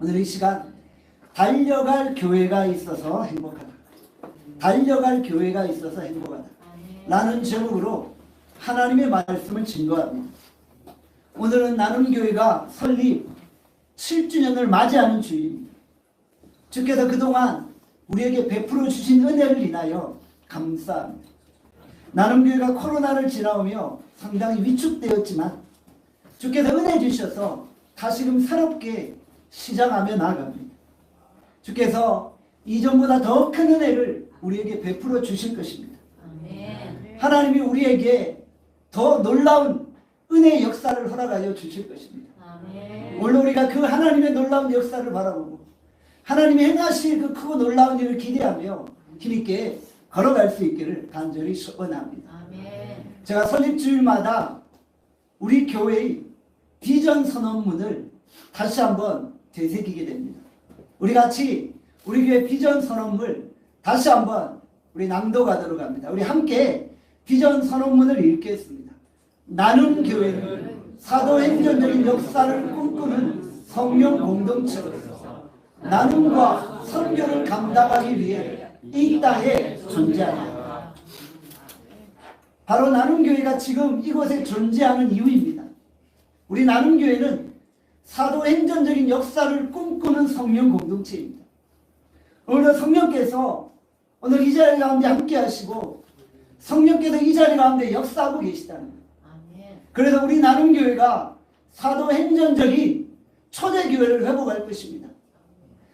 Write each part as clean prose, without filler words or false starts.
오늘 이 시간 달려갈 교회가 있어서 행복하다. 달려갈 교회가 있어서 행복하다. 라는 제목으로 하나님의 말씀을 증거합니다. 오늘은 나눔교회가 설립 7주년을 맞이하는 주일입니다. 주께서 그동안 우리에게 베풀어 주신 은혜를 인하여 감사합니다. 나눔교회가 코로나를 지나오며 상당히 위축되었지만 주께서 은혜 주셔서 다시금 새롭게 시작하며 나아갑니다. 주께서 이전보다 더 큰 은혜를 우리에게 베풀어 주실 것입니다. 하나님이 우리에게 더 놀라운 은혜의 역사를 허락하여 주실 것입니다. 오늘 우리가 그 하나님의 놀라운 역사를 바라보고 하나님이 행하실 그 크고 놀라운 일을 기대하며 힘있게 걸어갈 수 있기를 간절히 소원합니다. 제가 설립주일마다 우리 교회의 비전 선언문을 다시 한번 되새기게 됩니다. 우리 같이 우리 교회 비전 선언문을 다시 한번 우리 낭독하도록 합니다. 우리 함께 비전 선언문을 읽겠습니다. 나눔교회는 사도행전적인 역사를 꿈꾸는 성령 공동체로서 나눔과 선교를 감당하기 위해 이 땅에 존재한다. 바로 나눔교회가 지금 이곳에 존재하는 이유입니다. 우리 나눔교회는 사도행전적인 역사를 꿈꾸는 성령 공동체입니다. 오늘도 성령께서 오늘 이 자리 가운데 함께 하시고 성령께서 이 자리 가운데 역사하고 계시다는 거예요. 그래서 우리 나눔교회가 사도행전적인 초대교회를 회복할 것입니다.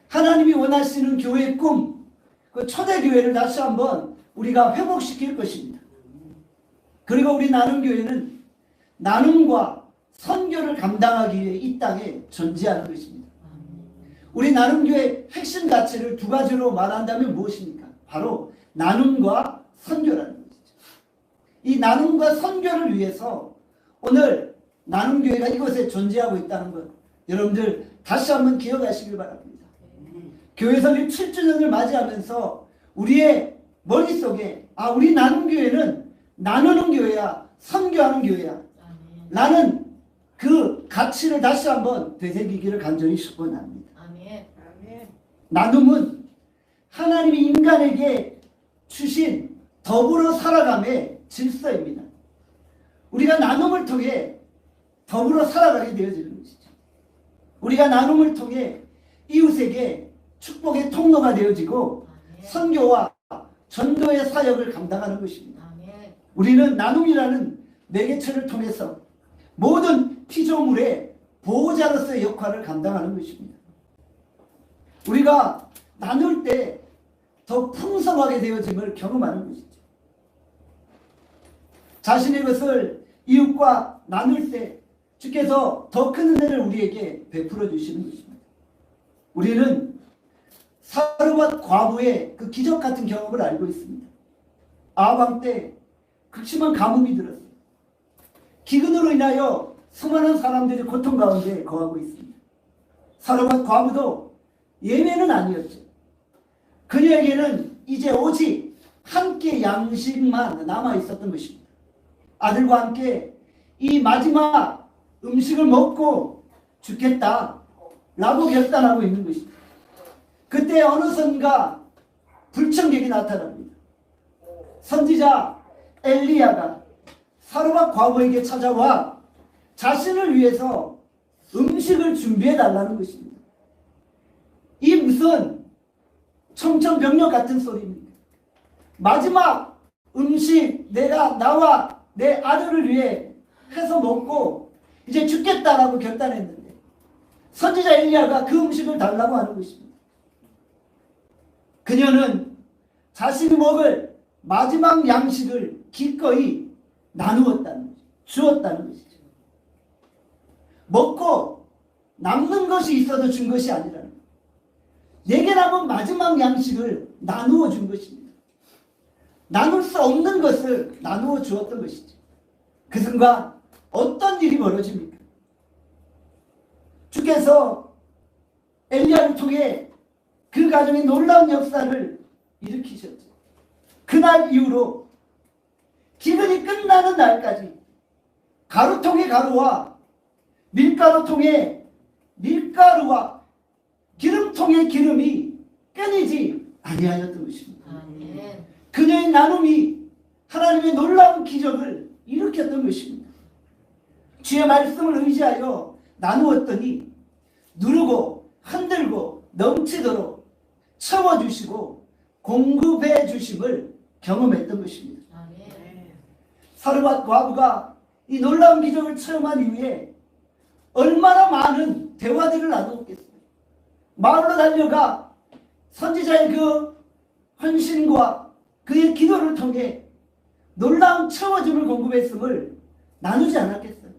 하나님이 원하시는 교회의 꿈, 그 초대교회를 다시 한번 우리가 회복시킬 것입니다. 그리고 우리 나눔교회는 나눔과 선교를 감당하기 위해 이 땅에 존재하는 것입니다. 우리 나눔교회의 핵심 가치를 두 가지로 말한다면 무엇입니까? 바로 나눔과 선교라는 것이죠. 이 나눔과 선교를 위해서 오늘 나눔교회가 이곳에 존재하고 있다는 것 여러분들 다시 한번 기억하시길 바랍니다. 교회 설립 7주년을 맞이하면서 우리의 머릿속에 우리 나눔교회는 나누는 교회야, 선교하는 교회야 라는 그 가치를 다시 한번 되새기기를 간절히 축원합니다. 나눔은 하나님이 인간에게 주신 더불어 살아감의 질서입니다. 우리가 나눔을 통해 더불어 살아가게 되어지는 것이죠. 우리가 나눔을 통해 이웃에게 축복의 통로가 되어지고 선교와 전도의 사역을 감당하는 것입니다. 우리는 나눔이라는 매개체를 통해서 모든 피조물의 보호자로서의 역할을 감당하는 것입니다. 우리가 나눌 때 더 풍성하게 되어짐을 경험하는 것이죠. 자신의 것을 이웃과 나눌 때 주께서 더 큰 은혜를 우리에게 베풀어 주시는 것입니다. 우리는 사르밧 과부의 그 기적 같은 경험을 알고 있습니다. 아합 때 극심한 가뭄이 들었어요. 기근으로 인하여 수많은 사람들이 고통 가운데 거하고 있습니다. 사르밧 과부도 예외는 아니었죠. 그녀에게는 이제 오직 한 끼 양식만 남아 있었던 것입니다. 아들과 함께 이 마지막 음식을 먹고 죽겠다 라고 결단하고 있는 것입니다. 그때 어느 선가 불청객이 나타납니다. 선지자 엘리야가 사르밧 과부에게 찾아와 자신을 위해서 음식을 준비해 달라는 것입니다. 이 무슨 청천벽력 같은 소리입니다. 마지막 음식 내가 나와 내 아들을 위해 해서 먹고 이제 죽겠다라고 결단했는데 선지자 엘리야가 그 음식을 달라고 하는 것입니다. 그녀는 자신이 먹을 마지막 양식을 기꺼이 나누었다는 것이죠. 주었다는 것이죠. 먹고 남는 것이 있어도 준 것이 아니라 내게 남은 마지막 양식을 나누어 준 것입니다. 나눌 수 없는 것을 나누어 주었던 것이죠. 그 순간 어떤 일이 벌어집니까? 주께서 엘리야를 통해 그 가정의 놀라운 역사를 일으키셨죠. 그날 이후로 기근이 끝나는 날까지 가루통의 가루와 밀가루통의 밀가루와 통의 기름이 끊이지 아니하였던 것입니다. 아멘. 그녀의 나눔이 하나님의 놀라운 기적을 일으켰던 것입니다. 주의 말씀을 의지하여 나누었더니 누르고 흔들고 넘치도록 채워주시고 공급해 주심을 경험했던 것입니다. 아멘. 사르밧 과부가 이 놀라운 기적을 체험한 이후에 얼마나 많은 대화들을 나누었겠어요. 마을로 달려가 선지자의 그 헌신과 그의 기도를 통해 놀라운 채워줌을 공급했음을 나누지 않았겠어요.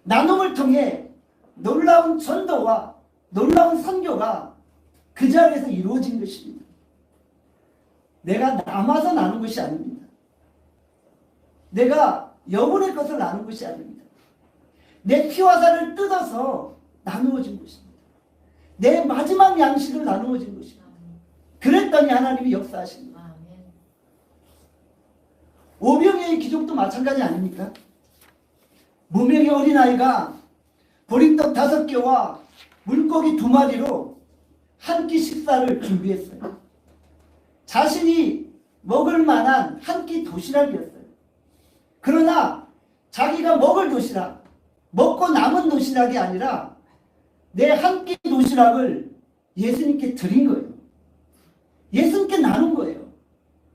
나눔을 통해 놀라운 전도와 놀라운 선교가 그 자리에서 이루어진 것입니다. 내가 남아서 나눈 것이 아닙니다. 내가 여분의 것을 나눈 것이 아닙니다. 내 피와 살을 뜯어서 나누어진 것입니다. 내 마지막 양식을 나누어진 것입니다. 그랬더니 하나님이 역사하십니다. 아멘. 오병이의 기적도 마찬가지 아닙니까? 무명의 어린아이가 보리떡 5개와 물고기 2마리로 한 끼 식사를 준비했어요. 자신이 먹을 만한 한 끼 도시락이었어요. 그러나 자기가 먹을 도시락, 먹고 남은 도시락이 아니라 내 한 끼 도시락을 예수님께 드린 거예요. 예수님께 나눈 거예요.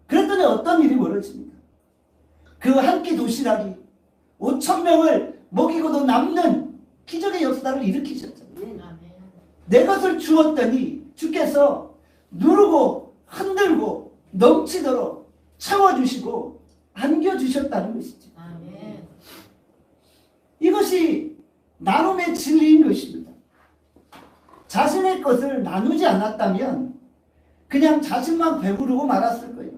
그랬더니 어떤 일이 벌어집니까? 그 한 끼 도시락이 5,000명을 먹이고도 남는 기적의 역사를 일으키셨죠. 아멘. 내 것을 주었더니 주께서 누르고 흔들고 넘치도록 채워주시고 안겨주셨다는 것이죠. 아멘. 이것이 나눔의 진리인 것입니다. 자신의 것을 나누지 않았다면 그냥 자신만 배부르고 말았을 거예요.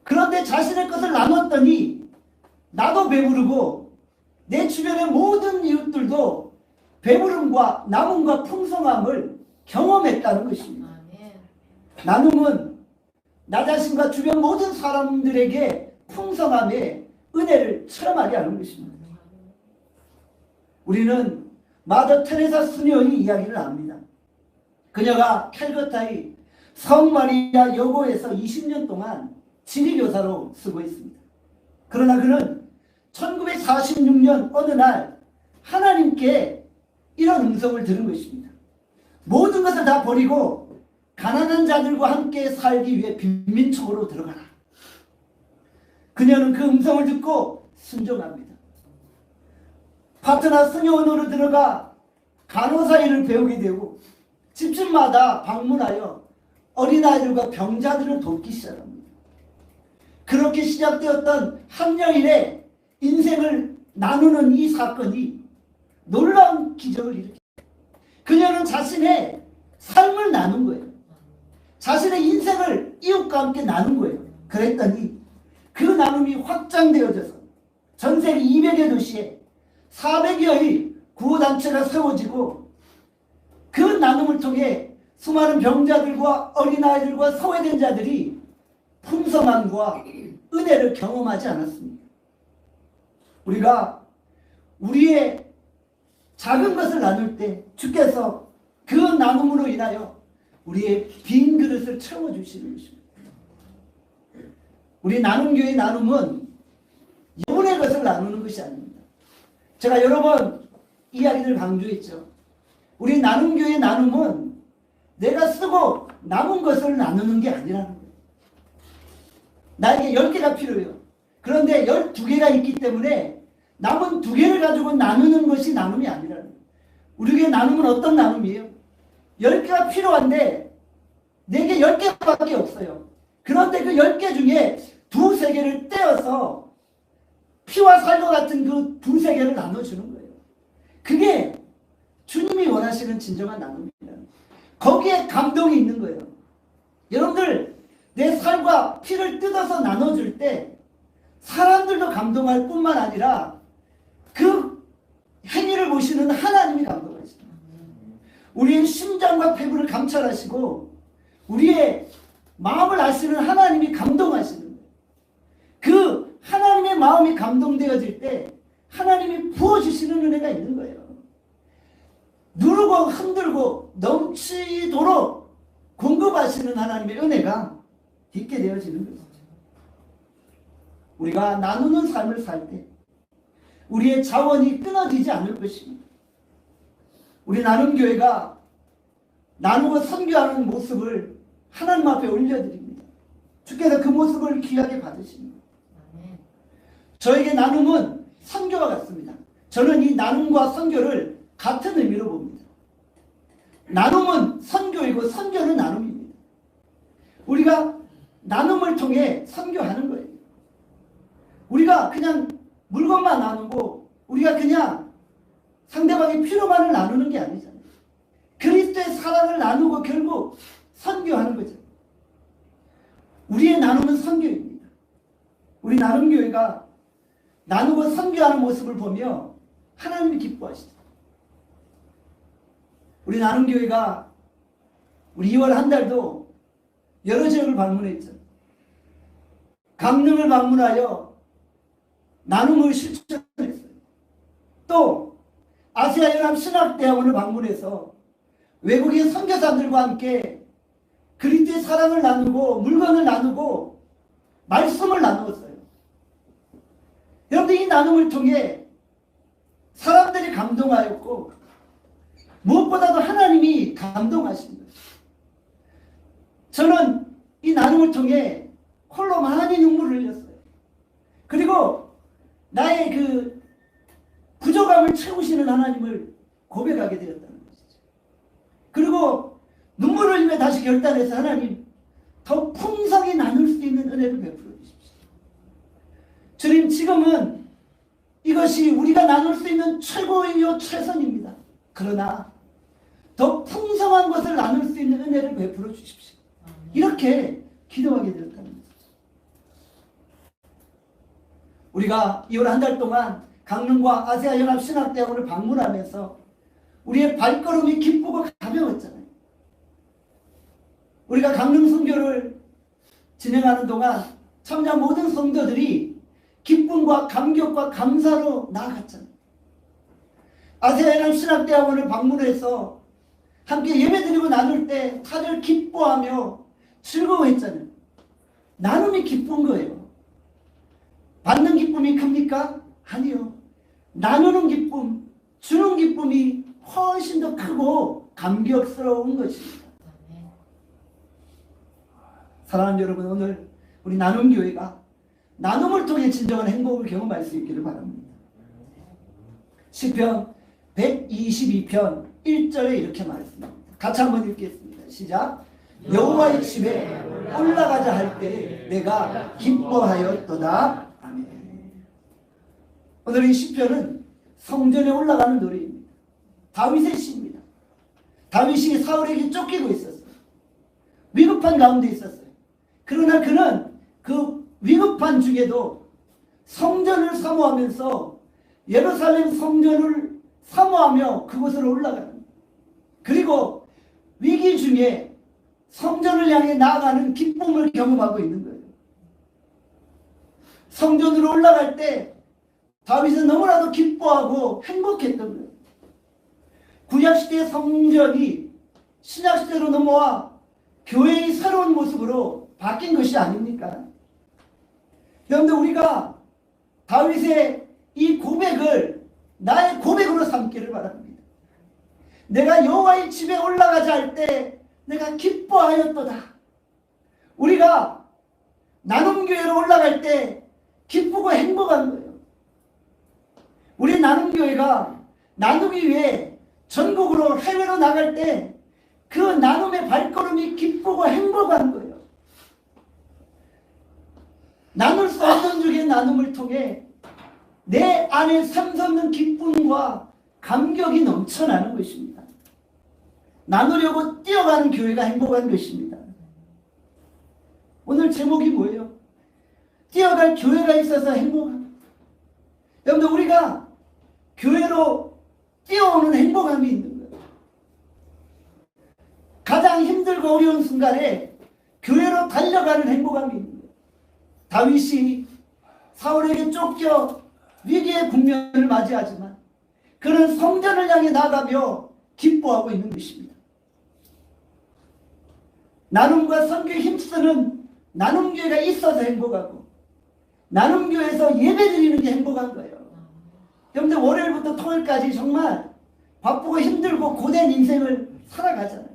그런데 자신의 것을 나눴더니 나도 배부르고 내 주변의 모든 이웃들도 배부름과 남음과 풍성함을 경험했다는 것입니다. 아멘. 나눔은 나 자신과 주변 모든 사람들에게 풍성함의 은혜를 체험하게 하는 것입니다. 우리는 마더 테레사 수녀의 이야기를 압니다. 그녀가 캘커타의 성마리아 여고에서 20년 동안 지리교사로 쓰고 있습니다. 그러나 그는 1946년 어느 날 하나님께 이런 음성을 들은 것입니다. 모든 것을 다 버리고 가난한 자들과 함께 살기 위해 빈민촌으로 들어가라. 그녀는 그 음성을 듣고 순종합니다. 파트너 수녀원으로 들어가 간호사 일을 배우게 되고 집집마다 방문하여 어린아이들과 병자들을 돕기 시작합니다. 그렇게 시작되었던 한 여인의 인생을 나누는 이 사건이 놀라운 기적을 일으킵니다. 그녀는 자신의 삶을 나눈 거예요. 자신의 인생을 이웃과 함께 나눈 거예요. 그랬더니 그 나눔이 확장되어져서 전 세계 200여 도시에 400여의 구호단체가 세워지고 그 나눔을 통해 수많은 병자들과 어린아이들과 소외된 자들이 풍성함과 은혜를 경험하지 않았습니다. 우리가 우리의 작은 것을 나눌 때 주께서 그 나눔으로 인하여 우리의 빈 그릇을 채워주시는 것입니다. 우리 나눔교의 나눔은 여분의 것을 나누는 것이 아닙니다. 제가 여러 번 이야기를 강조했죠. 우리 나눔교의 나눔은 내가 쓰고 남은 것을 나누는 게 아니라는 거예요. 나에게 10개가 필요해요. 그런데 12개가 있기 때문에 남은 2개를 가지고 나누는 것이 나눔이 아니라는 거예요. 우리에게 나눔은 어떤 나눔이에요? 10개가 필요한데 내게 10개밖에 없어요. 그런데 그 10개 중에 2, 3개를 떼어서 피와 살과 같은 그 2, 3개를 나눠주는 거예요. 그게 주님이 원하시는 진정한 나눔입니다. 거기에 감동이 있는 거예요. 여러분들 내 살과 피를 뜯어서 나눠줄 때 사람들도 감동할 뿐만 아니라 그 행위를 보시는 하나님이 감동하십니다. 우리의 심장과 폐부를 감찰하시고 우리의 마음을 아시는 하나님이 감동하시는 거예요. 그 하나님의 마음이 감동되어질 때 하나님이 부어주시는 은혜가 있는 거예요. 누르고 흔들고 넘치도록 공급하시는 하나님의 은혜가 있게 되어지는 것이죠. 우리가 나누는 삶을 살 때 우리의 자원이 끊어지지 않을 것입니다. 우리 나눔교회가 나누고 선교하는 모습을 하나님 앞에 올려드립니다. 주께서 그 모습을 귀하게 받으십니다. 저에게 나눔은 선교와 같습니다. 저는 이 나눔과 선교를 같은 의미로 봅니다. 나눔은 선교이고 선교는 나눔입니다. 우리가 나눔을 통해 선교하는 거예요. 우리가 그냥 물건만 나누고 우리가 그냥 상대방의 필요만을 나누는 게 아니잖아요. 그리스도의 사랑을 나누고 결국 선교하는 거죠. 우리의 나눔은 선교입니다. 우리 나눔교회가 나누고 선교하는 모습을 보며 하나님이 기뻐하시죠. 우리 나눔교회가 우리 2월 한 달도 여러 지역을 방문했죠. 강릉을 방문하여 나눔을 실천했어요. 또 아시아연합 신학대학원을 방문해서 외국인 선교사들과 함께 그리스도의 사랑을 나누고 물건을 나누고 말씀을 나누었어요. 여러분들 이 나눔을 통해 사람들이 감동하였고 무엇보다도 하나님이 감동하신 거예요. 저는 이 나눔을 통해 홀로 많이 눈물을 흘렸어요. 그리고 나의 그 부족함을 채우시는 하나님을 고백하게 되었다는 것이죠. 그리고 눈물을 흘리며 다시 결단해서 하나님 더 풍성히 나눌 수 있는 은혜를 베풀어 주십시오. 주님, 지금은 이것이 우리가 나눌 수 있는 최고이요 최선입니다. 그러나 더 풍성한 것을 나눌 수 있는 은혜를 베풀어 주십시오. 이렇게 기도하게 되었다는 거죠. 우리가 2월 한 달 동안 강릉과 아시아연합 신학대학원을 방문하면서 우리의 발걸음이 기쁘고 가벼웠잖아요. 우리가 강릉 선교를 진행하는 동안 참여 모든 성도들이 기쁨과 감격과 감사로 나아갔잖아요. 아시아연합 신학대학원을 방문해서 함께 예배드리고 나눌 때 다들 기뻐하며 즐거워했잖아요. 나눔이 기쁜 거예요. 받는 기쁨이 큽니까? 아니요. 나누는 기쁨, 주는 기쁨이 훨씬 더 크고 감격스러운 것입니다. 사랑하는 여러분, 오늘 우리 나눔교회가 나눔을 통해 진정한 행복을 경험할 수 있기를 바랍니다. 시편 122편 1절에 이렇게 말했습니다. 같이 한번 읽겠습니다. 시작. 여호와의 집에 올라가자 할 때 내가 기뻐하였도다. 아멘. 오늘 이 시편은 성전에 올라가는 노래입니다. 다윗의 시입니다. 다윗이 사울에게 쫓기고 있었어요. 위급한 가운데 있었어요. 그러나 그는 그 위급한 중에도 성전을 사모하면서 예루살렘 성전을 사모하며 그곳으로 올라가는 거예요. 그리고 위기 중에 성전을 향해 나아가는 기쁨을 경험하고 있는 거예요. 성전으로 올라갈 때 다윗은 너무나도 기뻐하고 행복했던 거예요. 구약시대의 성전이 신약시대로 넘어와 교회의 새로운 모습으로 바뀐 것이 아닙니까? 여러분들, 우리가 다윗의 이 고백을 나의 고백으로 삼기를 바랍니다. 내가 여호와의 집에 올라가자 할 때 내가 기뻐하였도다. 우리가 나눔교회로 올라갈 때 기쁘고 행복한 거예요. 우리 나눔교회가 나누기 위해 전국으로 해외로 나갈 때 그 나눔의 발걸음이 기쁘고 행복한 거예요. 나눌 수 없는 중의 나눔을 통해 내 안에 샘솟는 기쁨과 감격이 넘쳐나는 것입니다. 나누려고 뛰어가는 교회가 행복한 것입니다. 오늘 제목이 뭐예요? 뛰어갈 교회가 있어서 행복합니다. 여러분들, 우리가 교회로 뛰어오는 행복함이 있는 거예요. 가장 힘들고 어려운 순간에 교회로 달려가는 행복함이 있는 거예요. 다윗이 사울에게 쫓겨 위기의 국면을 맞이하지만 그는 성전을 향해 나가며 기뻐하고 있는 것입니다. 나눔과 선교에 힘쓰는 나눔교회가 있어서 행복하고 나눔교회에서 예배드리는 게 행복한 거예요. 여러분들 월요일부터 토요일까지 정말 바쁘고 힘들고 고된 인생을 살아가잖아요.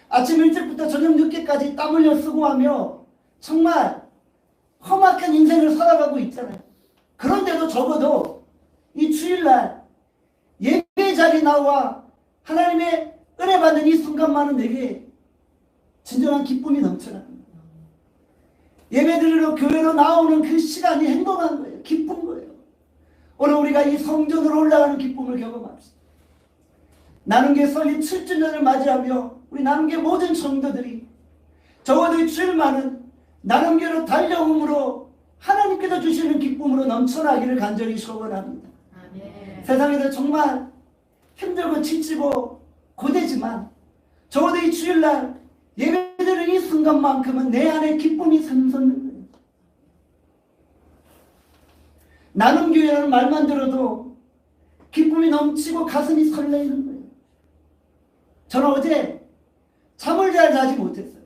아침 일찍부터 저녁 늦게까지 땀 흘려 수고하며 정말 험악한 인생을 살아가고 있잖아요. 그런데도 적어도 이 주일날 예배 자리에 나와 하나님의 은혜 받는 이 순간만은 내게 진정한 기쁨이 넘쳐납니다. 예배 드리러 교회로 나오는 그 시간이 행복한 거예요. 기쁜 거예요. 오늘 우리가 이 성전으로 올라가는 기쁨을 경험합시다. 나눔교회 설립 7주년을 맞이하며 우리 나눔교회 모든 성도들이 적어도 이 주일만은 나눔교회로 달려옴으로 하나님께서 주시는 기쁨으로 넘쳐나기를 간절히 소원합니다. 아멘. 세상에서 정말 힘들고 지치고 고되지만 적어도 이 주일날 예배드리는 이 순간만큼은 내 안에 기쁨이 샘솟는 거예요. 나눔교회라는 말만 들어도 기쁨이 넘치고 가슴이 설레이는 거예요. 저는 어제 잠을 잘 자지 못했어요.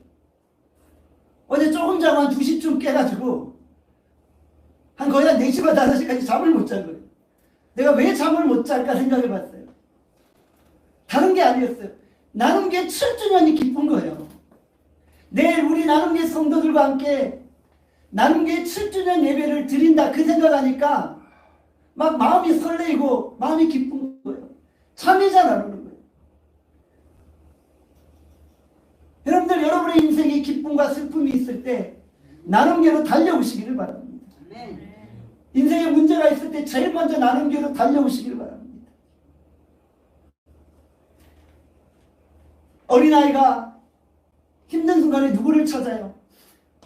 어제 조금 자고 한 2시쯤 깨가지고 한 거의 한 4시간 5시까지 잠을 못 잔 거예요. 내가 왜 잠을 못 잘까 생각해 봤어요. 다른 게 아니었어요. 나눔교회 7주년이 기쁜 거예요. 내일 우리 나눔교회 성도들과 함께 나눔교회 7주년 예배를 드린다 그 생각하니까 막 마음이 설레이고 마음이 기쁜 거예요. 잠이 잘 안 오는 거예요. 여러분들 여러분의 인생에 기쁨과 슬픔이 있을 때 나눔교회로 달려오시기를 바랍니다. 인생에 문제가 있을 때 제일 먼저 나눔교회로 달려오시기를 바랍니다. 어린아이가 힘든 순간에 누구를 찾아요?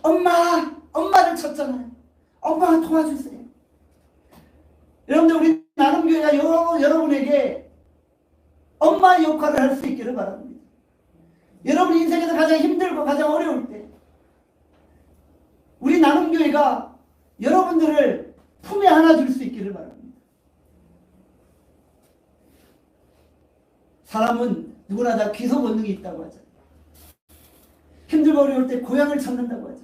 엄마를 찾잖아요. 엄마 도와주세요. 여러분들 우리 나눔교회가 여러분에게 엄마 역할을 할 수 있기를 바랍니다. 여러분 인생에서 가장 힘들고 가장 어려울 때 우리 나눔교회가 여러분들을 품에 안아줄 수 있기를 바랍니다. 사람은 누구나 다 귀소 본능이 있다고 하죠. 힘들고 어려울 때 고향을 찾는다고 하죠.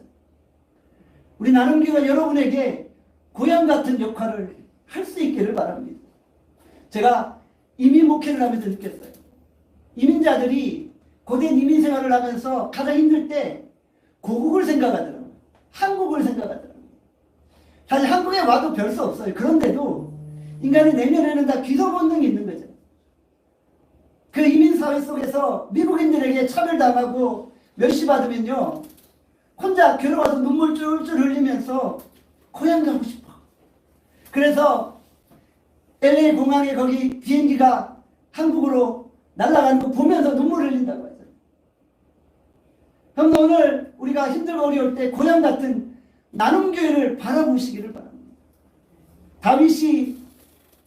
우리 나눔교회가 여러분에게 고향 같은 역할을 할 수 있기를 바랍니다. 제가 이민 목회를 하면서 느꼈어요. 이민자들이 고된 이민 생활을 하면서 가장 힘들 때 고국을 생각하더라고요. 한국을 생각하더라고요. 사실 한국에 와도 별 수 없어요. 그런데도 인간의 내면에는 다 귀소 본능이 있는 거죠. 그 이민사회 속에서 미국인들에게 차별당하고 멸시받으면요 혼자 괴로워서 눈물 쫄쫄 흘리면서 고향 가고 싶어. 그래서 LA 공항에 거기 비행기가 한국으로 날아가는 거 보면서 눈물 흘린다고 하죠. 그럼 오늘 우리가 힘들고 어려울 때 고향 같은 나눔교회를 바라보시기를 바랍니다. 다윗이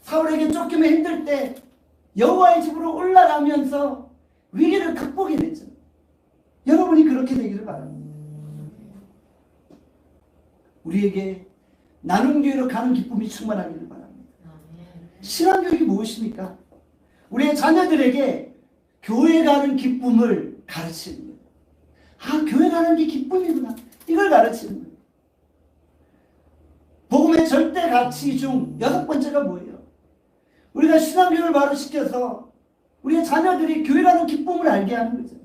사울에게 쫓기며 힘들 때 여호와의 집으로 올라가면서 위기를 극복해냈죠. 여러분이 그렇게 되기를 바랍니다. 우리에게 나눔교회로 가는 기쁨이 충만하기를 바랍니다. 신앙교육이 무엇입니까? 우리의 자녀들에게 교회 가는 기쁨을 가르치는 거예요. 아, 교회 가는 게 기쁨이구나. 이걸 가르치는 거예요. 복음의 절대 가치 중 6번째가 뭐예요? 우리가 신앙교육을 바로 시켜서 우리의 자녀들이 교회 가는 기쁨을 알게 하는 거죠.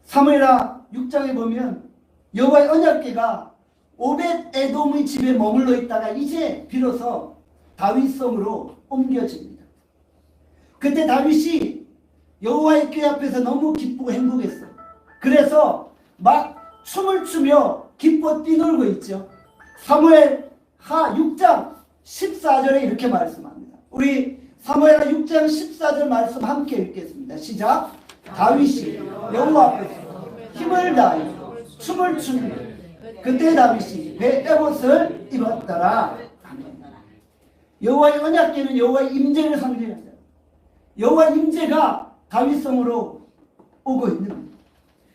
사무엘하 6장에 보면 여호와의 언약궤가 오벳 에돔의 집에 머물러 있다가 이제 비로소 다윗성으로 옮겨집니다. 그때 다윗이 여호와의 궤 앞에서 너무 기쁘고 행복했어요. 그래서 막 춤을 추며 기뻐 뛰놀고 있죠. 사무엘하 6장 14절에 이렇게 말씀합니다. 우리 사무엘하 6장 14절 말씀 함께 읽겠습니다. 시작. 다윗이 여호와 앞에서 힘을 다하여 춤을 추는 그때 다윗이 베옷을 입었더라. 여호와의 언약궤는 여호와의 임재를 상징합니다. 여호와의 임재가 다윗성으로 오고 있는 겁니다.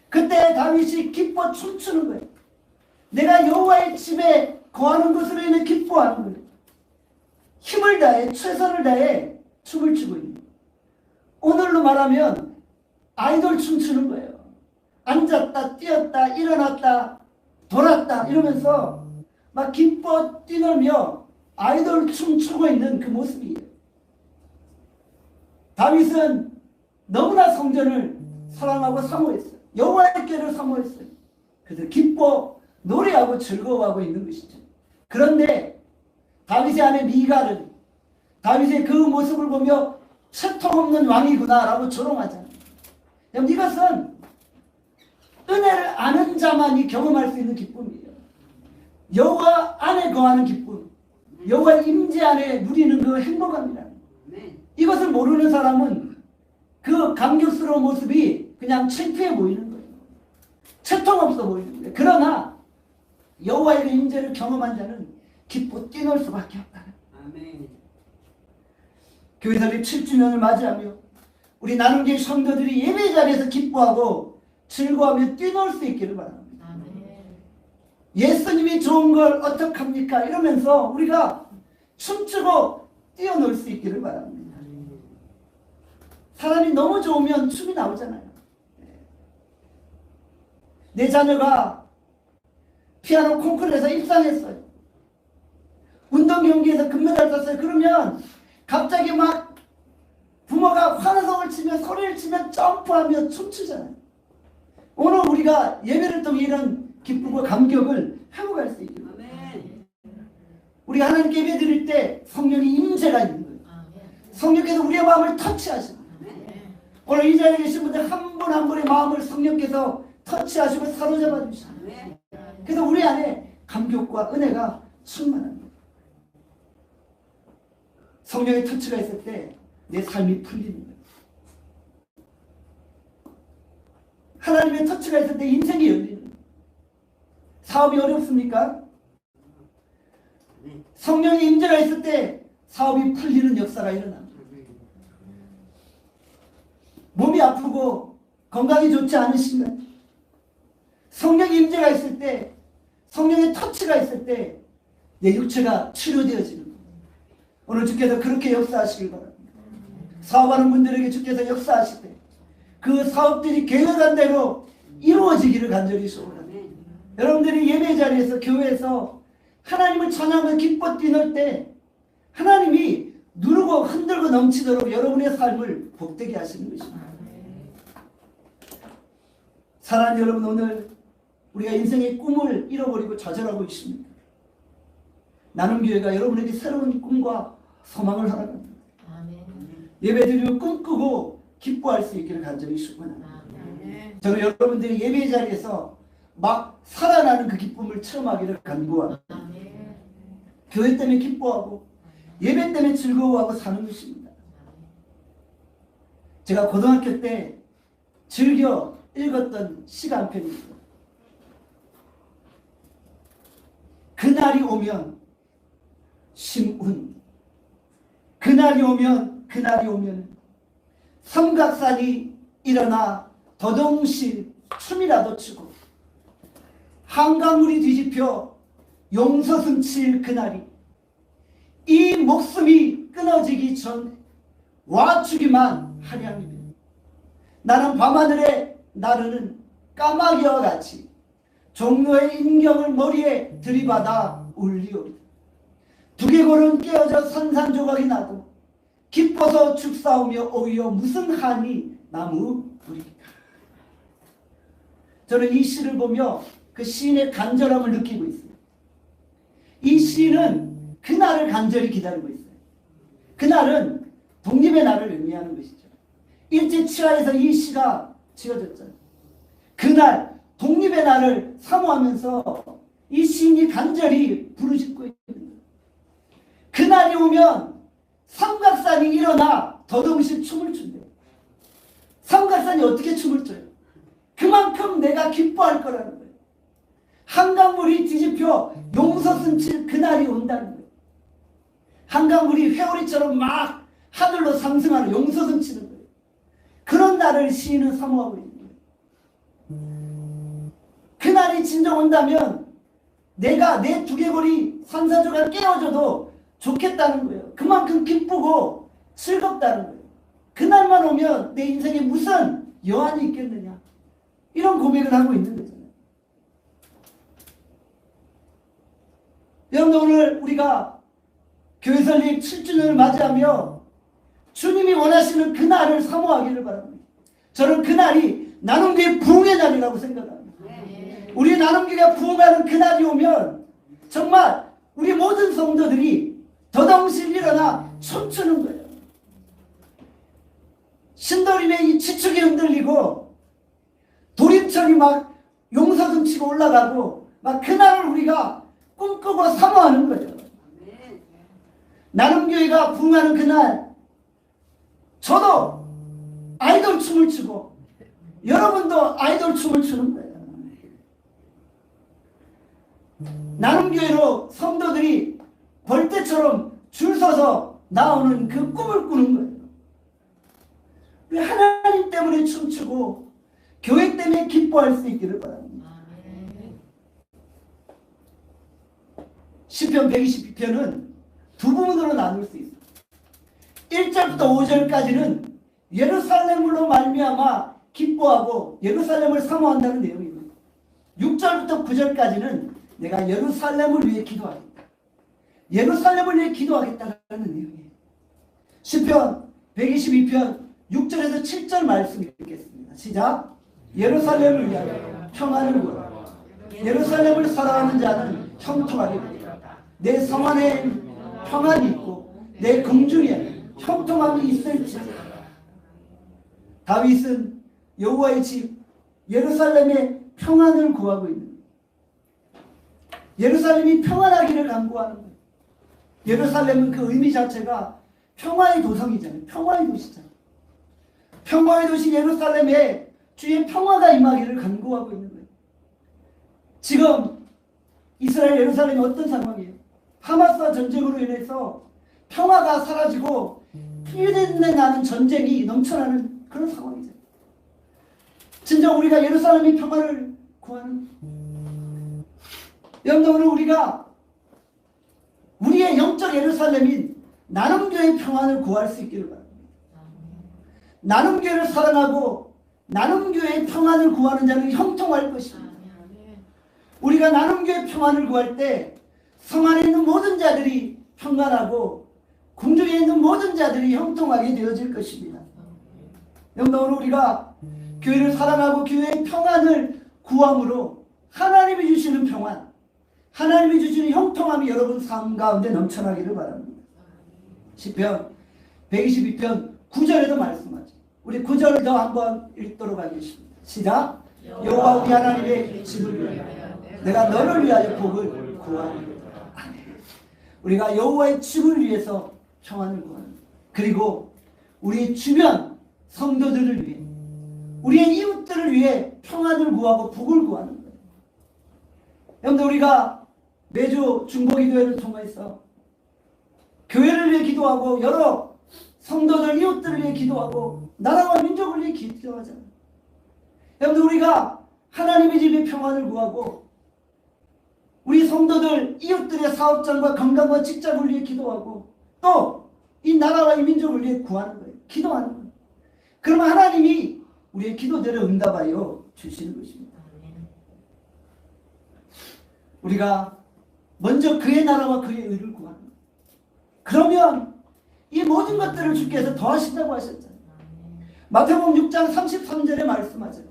그때 다윗이 기뻐 춤추는 거예요. 내가 여호와의 집에 거하는 것으로 인해 기뻐하는 거예요. 힘을 다해 최선을 다해 춤을 추고 있는 거예요. 오늘로 말하면 아이돌 춤추는 거예요. 앉았다 뛰었다 일어났다 돌았다 이러면서 막 기뻐 뛰놀며 아이돌 춤추고 있는 그 모습이에요. 다윗은 너무나 성전을 사랑하고 사모했어요. 여호와의 궤를 사모했어요. 그래서 기뻐 노래하고 즐거워하고 있는 것이죠. 그런데 다윗의 아내 미갈은 다윗의 그 모습을 보며 채통 없는 왕이구나라고 조롱하잖아요. 이것은 은혜를 아는 자만이 경험할 수 있는 기쁨이에요. 여호와 안에 거하는 기쁨, 여호와 임재 안에 누리는 그 행복함이라는 거예요. 이것을 모르는 사람은 그 감격스러운 모습이 그냥 창피해 보이는 거예요. 채통 없어 보이는 거예요. 그러나 여호와의 그 임재를 경험한 자는 기뻐 뛰놀 수밖에 없다. 아멘. 교회 설립 7주년을 맞이하며 우리 나눔교회 성도들이 예배 자리에서 기뻐하고 즐거워하며 뛰놀 수 있기를 바랍니다. 아멘. 예수님이 좋은 걸 어떡합니까? 이러면서 우리가 춤추고 뛰어놀 수 있기를 바랍니다. 사람이 너무 좋으면 춤이 나오잖아요. 내 자녀가 피아노 콩쿠르에서 입상했어요. 운동 경기에서 금메달 땄어요. 그러면 갑자기 막 부모가 환호성을 치며 소리를 치며 점프하며 춤추잖아요. 오늘 우리가 예배를 통해 이런 기쁨과 감격을 회복할 수 있기를. 아멘. 우리가 하나님께 예배 드릴 때 성령의 임재가 있는 거예요. 아멘. 성령께서 우리의 마음을 터치하시는 거예요. 아멘. 오늘 이 자리에 계신 분들 한 분 한 분의 마음을 성령께서 터치하시고 사로잡아 주시는 거예요. 아멘. 그래서 우리 안에 감격과 은혜가 충만한 거예요. 성령의 터치가 있을 때 내 삶이 풀리는 거예요. 하나님의 터치가 있을 때 인생이 열리는 거예요. 사업이 어렵습니까? 성령의 임재가 있을 때 사업이 풀리는 역사가 일어납니다. 몸이 아프고 건강이 좋지 않으신가요? 성령의 임재가 있을 때, 성령의 터치가 있을 때 내 육체가 치료되어지는 거예요. 오늘 주께서 그렇게 역사하시길 바랍니다. 사업하는 분들에게 주께서 역사하실 때 그 사업들이 계획한 대로 이루어지기를 간절히 소원합니다. 여러분들이 예배 자리에서 교회에서 하나님을 찬양하며 기뻐 뛰놀 때 하나님이 누르고 흔들고 넘치도록 여러분의 삶을 복되게 하시는 것입니다. 사랑하는 여러분, 오늘 우리가 인생의 꿈을 잃어버리고 좌절하고 있습니다. 나눔교회가 여러분에게 새로운 꿈과 소망을 허락합니다. 아멘. 예배드리고 꿈꾸고 기뻐할 수 있기를 간절히 축원합니다. 아멘. 저는 여러분들이 예배 자리에서 막 살아나는 그 기쁨을 체험하기를 간구합니다. 아멘. 교회 때문에 기뻐하고 예배 때문에 즐거워하고 사는 것입니다. 제가 고등학교 때 즐겨 읽었던 시가 한 편이 있어요. 그날이 오면 심운, 그날이 오면 삼각산이 일어나 더동실 춤이라도 추고 한강물이 뒤집혀 용서슴 칠 그날이 이 목숨이 끊어지기 전 와주기만 하랴니며 나는 밤하늘에 나르는 까마귀와 같이 종로의 인경을 머리에 들이받아 울리오리다. 두개골은 깨어져 산산조각이 나도 기뻐서 죽사오며 오히려 무슨 한이 나무우리까. 저는 이 시를 보며 그 시인의 간절함을 느끼고 있어요. 이 시인은 그날을 간절히 기다리고 있어요. 그날은 독립의 날을 의미하는 것이죠. 일제치하에서 이 시가 지어졌잖아요. 그날 독립의 날을 사모하면서 이 시인이 간절히 부르짖고 있는 거예요. 그날이 오면 삼각산이 일어나 더동실 춤을 춘대요. 삼각산이 어떻게 춤을 춰요? 그만큼 내가 기뻐할 거라는 거예요. 한강물이 뒤집혀 용서슴 칠 그날이 온다는 거예요. 한강물이 회오리처럼 막 하늘로 상승하는 용서슴 치는 거예요. 그런 날을 시인은 사모하고 있는 거예요. 그날이 진정 온다면 내가 내 두개골이 산산조각 깨어져도 좋겠다는 거예요. 그만큼 기쁘고 즐겁다는 거예요. 그날만 오면 내 인생에 무슨 여한이 있겠느냐. 이런 고백을 하고 있는 거잖아요. 여러분, 오늘 우리가 교회 설립 7주년을 맞이하며 주님이 원하시는 그날을 사모하기를 바랍니다. 저는 그날이 나눔교회 부흥의 날이라고 생각합니다. 우리 나눔교회가 부흥하는 그날이 오면 정말 우리 모든 성도들이 더덩실 일어나 춤추는 거예요. 신도림의 이 지축이 흔들리고 도림천이 막 용서등 치고 올라가고 막 그날을 우리가 꿈꾸고 사모하는 거예요. 나눔교회가 부흥하는 그날 저도 아이돌 춤을 추고 여러분도 아이돌 춤을 추는 거예요. 나눔교회로 성도들이 벌떼처럼 줄 서서 나오는 그 꿈을 꾸는 거예요. 우리 하나님 때문에 춤추고 교회 때문에 기뻐할 수 있기를 바랍니다. 시편 122편은 두 부분으로 나눌 수 있어요. 1절부터 5절까지는 예루살렘으로 말미암아 기뻐하고 예루살렘을 사모한다는 내용입니다. 6절부터 9절까지는 내가 예루살렘을 위해 기도하겠다. 예루살렘을 위해 기도하겠다는 내용이에요. 시편 122편 6절에서 7절 말씀 읽겠습니다. 시작. 예루살렘을 위하여 평안을 구하라. 예루살렘을 사랑하는 자는 형통하게 되리라. 내 성 안에 평안이 있고 내 궁중에 형통함이 있을지어다. 다윗은 여호와의 집 예루살렘에 평안을 구하고 있는 거예요. 예루살렘이 평안하기를 간구하는 거예요. 예루살렘은 그 의미 자체가 평화의 도성이잖아요. 평화의 도시잖아요. 평화의 도시 예루살렘에 주의 평화가 임하기를 간구하고 있는 거예요. 지금 이스라엘 예루살렘이 어떤 상황이에요? 하마스와 전쟁으로 인해서 평화가 사라지고 피해내 나는 전쟁이 넘쳐나는 그런 상황이죠. 진짜 우리가 예루살렘의 평화를 구하는 여러분, 오늘 우리가 우리의 영적 예루살렘인 나눔교회의 평안을 구할 수 있기를 바랍니다. 나눔교회를 사랑하고 나눔교회의 평안을 구하는 자는 형통할 것입니다. 우리가 나눔교회의 평안을 구할 때 성 안에 있는 모든 자들이 평안하고 궁중에 있는 모든 자들이 형통하게 되어질 것입니다. 여러분, 오늘 우리가 교회를 사랑하고 교회의 평안을 구함으로 하나님이 주시는 평안, 하나님이 주시는 형통함이 여러분 삶 가운데 넘쳐나기를 바랍니다. 시편 122편 9절에도 말씀하죠. 우리 9절을 더 한번 읽도록 하겠습니다. 시작. 여호와 우리 하나님의 집을 위하여 내가 너를 위하여 복을 구하노라. 우리가 여호와의 집을 위해서 평안을 구하는, 그리고 우리 주변 성도들을 위해, 우리의 이웃들을 위해 평안을 구하고 복을 구하는 거예요. 여러분들, 우리가 매주 중보기도회를 통해서 교회를 위해 기도하고 여러 성도들 이웃들을 위해 기도하고 나라와 민족을 위해 기도하잖아요. 여러분들, 우리가 하나님의 집에 평안을 구하고 우리 성도들 이웃들의 사업장과 건강과 직장을 위해 기도하고 또 이 나라와 이 민족을 위해 구하는 거예요. 기도하는 거예요. 그러면 하나님이 우리의 기도들을 응답하여 주시는 것입니다. 우리가 먼저 그의 나라와 그의 의를 구하는 거예요. 그러면 이 모든 것들을 주께서 더하신다고 하셨잖아요. 마태복음 6장 33절에 말씀하죠.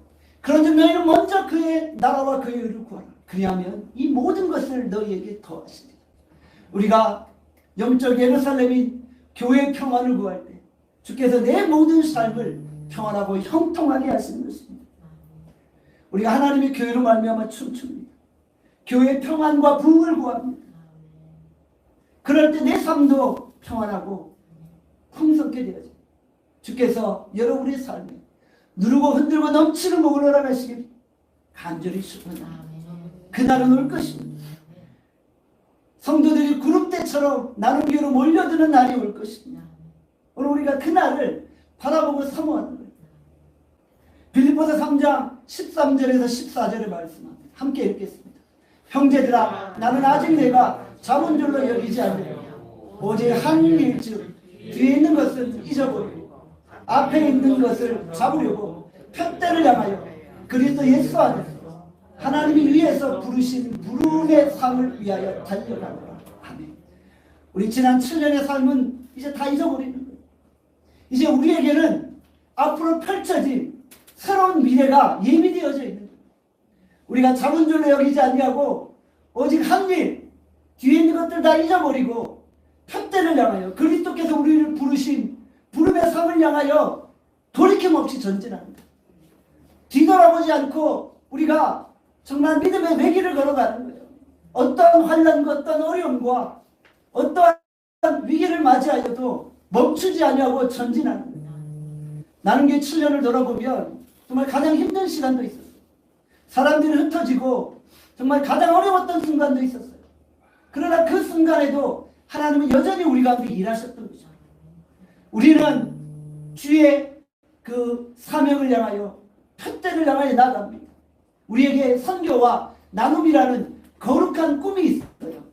그런즉 너희는 먼저 그의 나라와 그의 의를 구하라. 그리하면 이 모든 것을 너희에게 더하시리라. 우리가 영적 예루살렘인 교회의 평안을 구할 때 주께서 내 모든 삶을 평안하고 형통하게 하시는 것입니다. 우리가 하나님의 교회로 말미암아 춤춥니다. 교회의 평안과 부흥을 구합니다. 그럴 때 내 삶도 평안하고 풍성케 되어져. 주께서 여러분의 삶에 누르고 흔들고 넘치는 복을 허락하시길 간절히 축원합니다. 그날은 올 것입니다. 성도들이 구름대처럼 나눔교회로 몰려드는 날이 올 것입니다. 오늘 우리가 그날을 바라보고 사모하는 거예요. 빌립보서 3장 13절에서 14절의 말씀합니다. 함께 읽겠습니다. 형제들아, 나는 아직 내가 자본 줄로 여기지 않으며 오직 한 일즉 뒤에 있는 것은 잊어버리고 앞에 있는 것을 잡으려고 푯대를 향하여 그리스도 예수 안에서 하나님이 위에서 부르신 부름의 상을 위하여 달려가노라. 아멘. 우리 지난 7년의 삶은 이제 다 잊어버리는 거예요. 이제 우리에게는 앞으로 펼쳐진 새로운 미래가 예비되어져 있는 거예요. 우리가 작은 줄로 여기지 아니하고 오직 한 일, 뒤에 있는 것들 다 잊어버리고 푯대를 향하여 그리스도께서 우리를 부르신 부름의 상을 향하여 돌이킴 없이 전진합니다. 뒤돌아보지 않고 우리가 정말 믿음의 외길을 걸어가는 거예요. 어떠한 환난과 어떠한 어려움과 어떠한 위기를 맞이하여도 멈추지 아니하고 전진하는 거예요. 나는 게 7년을 돌아보면 정말 가장 힘든 시간도 있었어요. 사람들이 흩어지고 정말 가장 어려웠던 순간도 있었어요. 그러나 그 순간에도 하나님은 여전히 우리 가운데 일하셨던 거죠. 우리는 주의 그 사명을 향하여 푯대를 향하여 나아갑니다. 우리에게 선교와 나눔이라는 거룩한 꿈이 있어요.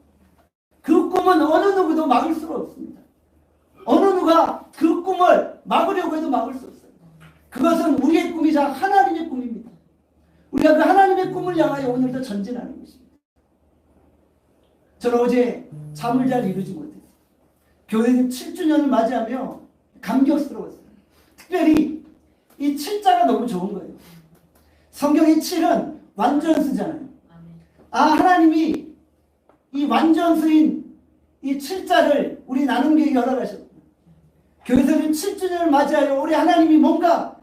그 꿈은 어느 누구도 막을 수가 없습니다. 어느 누가 그 꿈을 막으려고 해도 막을 수 없어요. 그것은 우리의 꿈이자 하나님의 꿈입니다. 우리가 그 하나님의 꿈을 향하여 오늘도 전진하는 것입니다. 저는 어제 잠을 잘 이루지 못했어요. 교회는 7주년을 맞이하며 감격스러웠어요. 특별히 이 7자가 너무 좋은 거예요. 성경의 7은 완전수잖아요. 하나님이 이 완전수인 이 7자를 우리 나눔교회에 허락하셨고, 교회에서는 7주년을 맞이하여 우리 하나님이 뭔가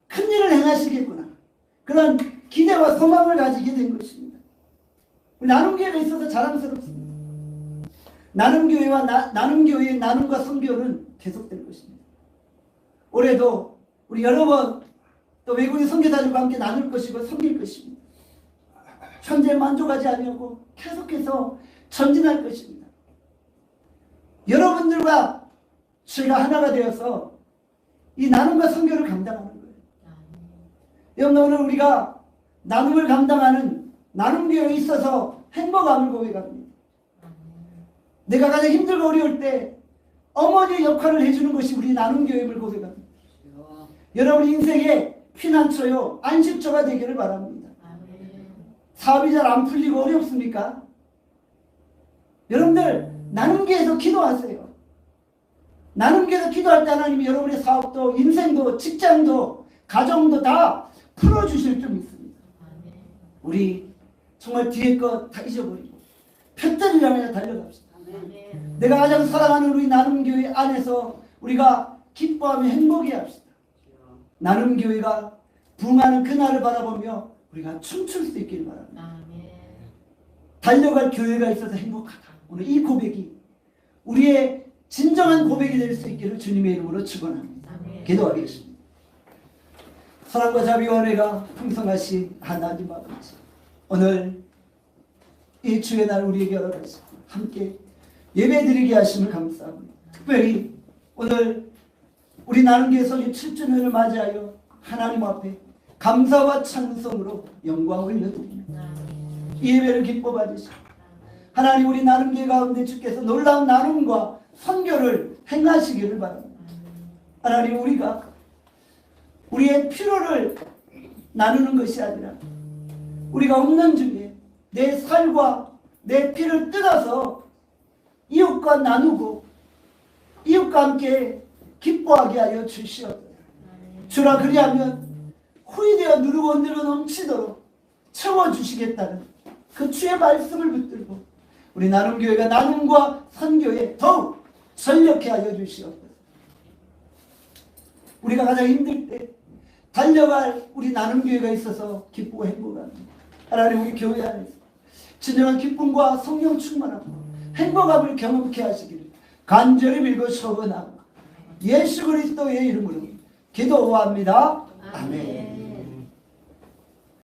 큰 일을 행하시겠구나, 그런 기대와 소망을 가지게 된 것입니다. 우리 나눔교회가 있어서 자랑스럽습니다. 나눔교회와 나눔교회의 나눔과 선교는 계속될 것입니다. 올해도 우리 여러 번 또 외국인 선교사들과 함께 나눌 것이고 섬길 것입니다. 현재 만족하지 아니하고 계속해서 전진할 것입니다. 여러분들과 저희가 하나가 되어서 이 나눔과 선교를 감당하는 거예요. 여러분, 오늘 우리가 나눔을 감당하는 나눔교회에 있어서 행복함을 고백합니다. 내가 가장 힘들고 어려울 때 어머니의 역할을 해주는 것이 우리 나눔교회임을 고백합니다. 여러분 인생의 피난처요, 안식처가 되기를 바랍니다. 사업이 잘 안 풀리고 어렵습니까? 여러분들 나눔교회에서 기도하세요. 나눔교회에서 기도할 때 하나님이 여러분의 사업도 인생도 직장도 가정도 다 풀어주실 줄 믿습니다. 우리 정말 뒤에 것 다 잊어버리고 푯대를 향해 달려갑시다. 내가 가장 사랑하는 우리 나눔교회 안에서 우리가 기뻐하며 행복해 합시다. 나눔교회가 부흥하는 그날을 바라보며 우리가 춤출 수 있길 바랍니다. 달려갈 교회가 있어서 행복하다. 오늘 이 고백이 우리의 진정한 고백이 될 수 있기를 주님의 이름으로 축원합니다. 기도하겠습니다. 사랑과 자비와 은혜가 풍성하신 하나님 아버지, 오늘 이 주의 날 우리에게 허락하시고 함께 예배드리게 하심을 감사합니다. 특별히 오늘 우리 나눔교회 설립 7주년을 맞이하여 하나님 앞에 감사와 찬송으로 영광을 올려드립니다. 이 예배를 기뻐 받으시고 하나님, 우리 나눔교회 가운데 주께서 놀라운 나눔과 선교를 행하시기를 바랍니다. 하나님, 우리가 우리의 필요를 나누는 것이 아니라 우리가 없는 중에 내 살과 내 피를 뜯어서 이웃과 나누고 이웃과 함께 기뻐하게 하여 주시옵소서. 주라, 그리하면 후이되어 누르고 늘어 넘치도록 채워주시겠다는 그 주의 말씀을 붙들고 우리 나눔교회가 나눔과 선교에 더욱 전력해 하여 주시옵소서. 우리가 가장 힘들 때 달려갈 우리 나눔교회가 있어서 기쁘고 행복합니다. 하나님, 우리 교회 안에서 진정한 기쁨과 성령 충만함과 행복함을 경험케 하시기를 간절히 빌고 소원하고 예수 그리스도의 이름으로 기도합니다. 아멘.